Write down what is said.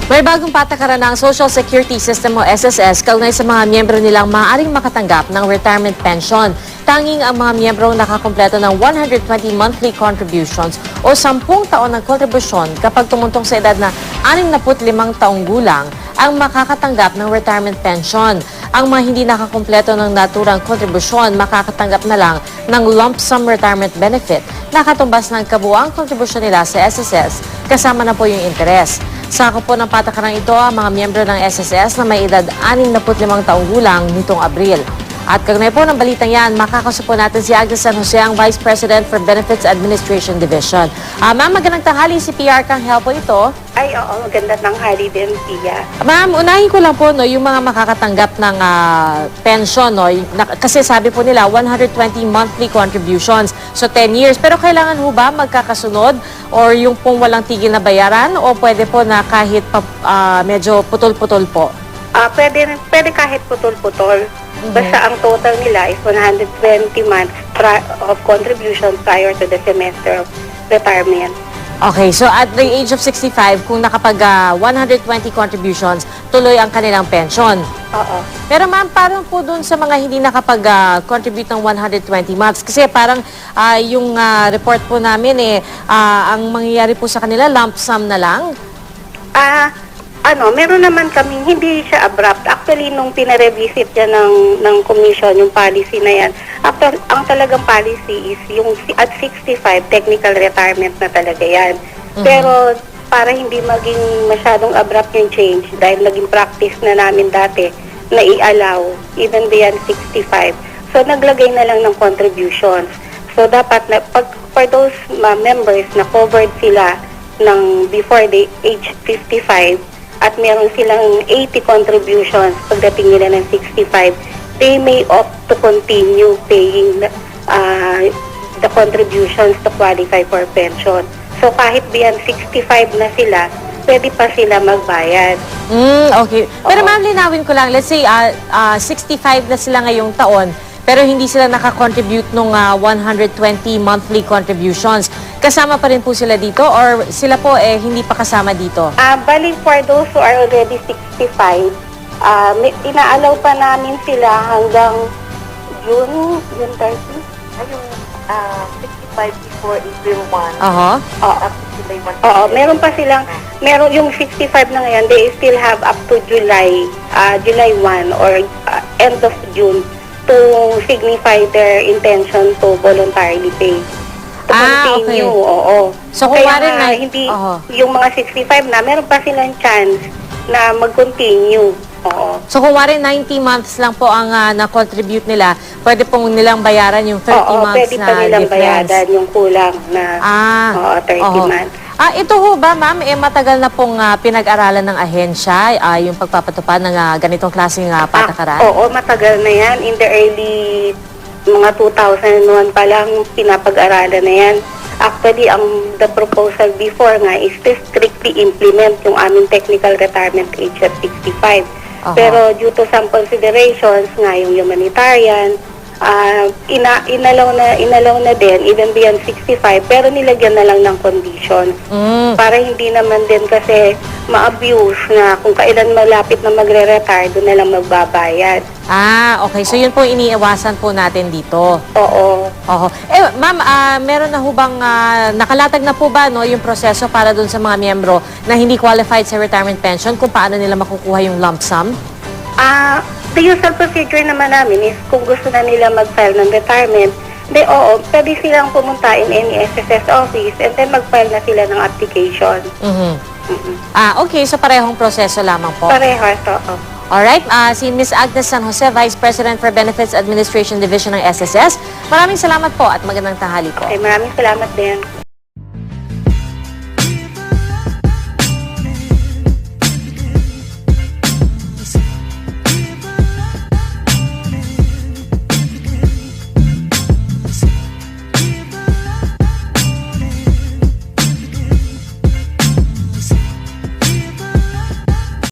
May bagong patakaran ng Social Security System o SSS kaugnay sa mga miyembro nilang maaaring makatanggap ng retirement pension. Tanging ang mga miyembro nakakumpleto ng 120 monthly contributions o 10 taon ng kontribusyon kapag tumuntong sa edad na 65 taong gulang ang makakatanggap ng retirement pension. Ang mga hindi nakakumpleto ng naturang kontribusyon makakatanggap na lang ng lump sum retirement benefit na katumbas ng kabuuang kontribusyon nila sa SSS kasama na po yung interes. Sakop po ng patakarang ito ang mga miyembro ng SSS na may edad 65 taong gulang nitong Abril. At kagnay po ng balitang yan, makakausap po natin si Agnes San Jose, ang Vice President for Benefits Administration Division. Ma'am, magandang tanghali, si PR Kanghel po ito. Ay, oo, magandang tanghali din, Pia. Ma'am, unahin ko lang po yung mga makakatanggap ng pension. Kasi sabi po nila, 120 monthly contributions. So, 10 years. Pero kailangan ho ba magkakasunod? Or yung pong walang tigil na bayaran? O pwede po na kahit medyo putol-putol po? Pwede kahit putol-putol. Basta ang total nila is 120 months of contribution prior to the semester of retirement. Okay, so at the age of 65, kung nakapag 120 contributions, tuloy ang kanilang pension. Oo. Pero ma'am, parang po dun sa mga hindi nakapag-contribute ng 120 months, kasi parang yung report po namin ang mangyayari po sa kanila, lump sum na lang. Meron naman kaming hindi siya abrupt. Actually, nung pinarevisit niya ng commission, yung policy na yan, ang talagang policy is yung at 65, technical retirement na talaga yan. Pero para hindi maging masyadong abrupt yung change, dahil naging practice na namin dati na i-allow even beyond 65. So, naglagay na lang ng contributions. So, dapat na, for those members na covered sila ng before the age 55, at meron silang 80 contributions pagdating nila ng 65, they may opt to continue paying the contributions to qualify for pension. So kahit beyond 65 na sila, pwede pa sila magbayad. Okay. Pero ma'am, linawin ko lang, let's say 65 na sila ngayong taon, pero hindi sila nakakontribute nung 120 monthly contributions. Kasama pa rin po sila dito or sila po hindi pa kasama dito? Bali, for those who are already 65, inaalaw pa namin sila hanggang June 30? Yung 65 before April 1. Oo, meron pa silang, yung 65 na ngayon, they still have up to July 1 or end of June to signify their intention to voluntarily pay. To continue, okay. Oo. So, kung kaya hindi, yung mga 65 na, meron pa silang chance na mag-continue. Oo. So, kung 90 months lang po ang na-contribute nila, pwede pong nilang bayaran yung 30 months pwede na pa nilang difference. bayaran yung kulang na 30 months. Ito ho ba, ma'am, matagal na pong pinag-aralan ng ahensya yung pagpapatupad ng ganitong klaseng patakaran? Oo, matagal na yan. In the early mga 2001 pa lang pinapag-aralan na yan. Actually, the proposal before nga is to strictly implement yung aming technical retirement age at 65. Pero due to some considerations nga, yung humanitarian, inalaw na din even beyond 65, pero nilagyan na lang ng condition para hindi naman din kasi ma-abuse na kung kailan malapit na magre-retire, doon na lang magbabayad. Okay. So yun po iniiwasan po natin dito. Oo. Ma'am, meron na ho bang nakalatag na po ba yung proseso para dun sa mga miyembro na hindi qualified sa retirement pension kung paano nila makukuha yung lump sum? The usual procedure naman namin is kung gusto na nila mag-file ng retirement, pwede silang pumunta in any SSS office and then mag-file na sila ng application. Okay. So parehong proseso lamang po. Parehas, oo. Alright, si Ms. Agnes San Jose, Vice President for Benefits Administration Division ng SSS. Maraming salamat po at magandang tanghali po. Okay, maraming salamat din.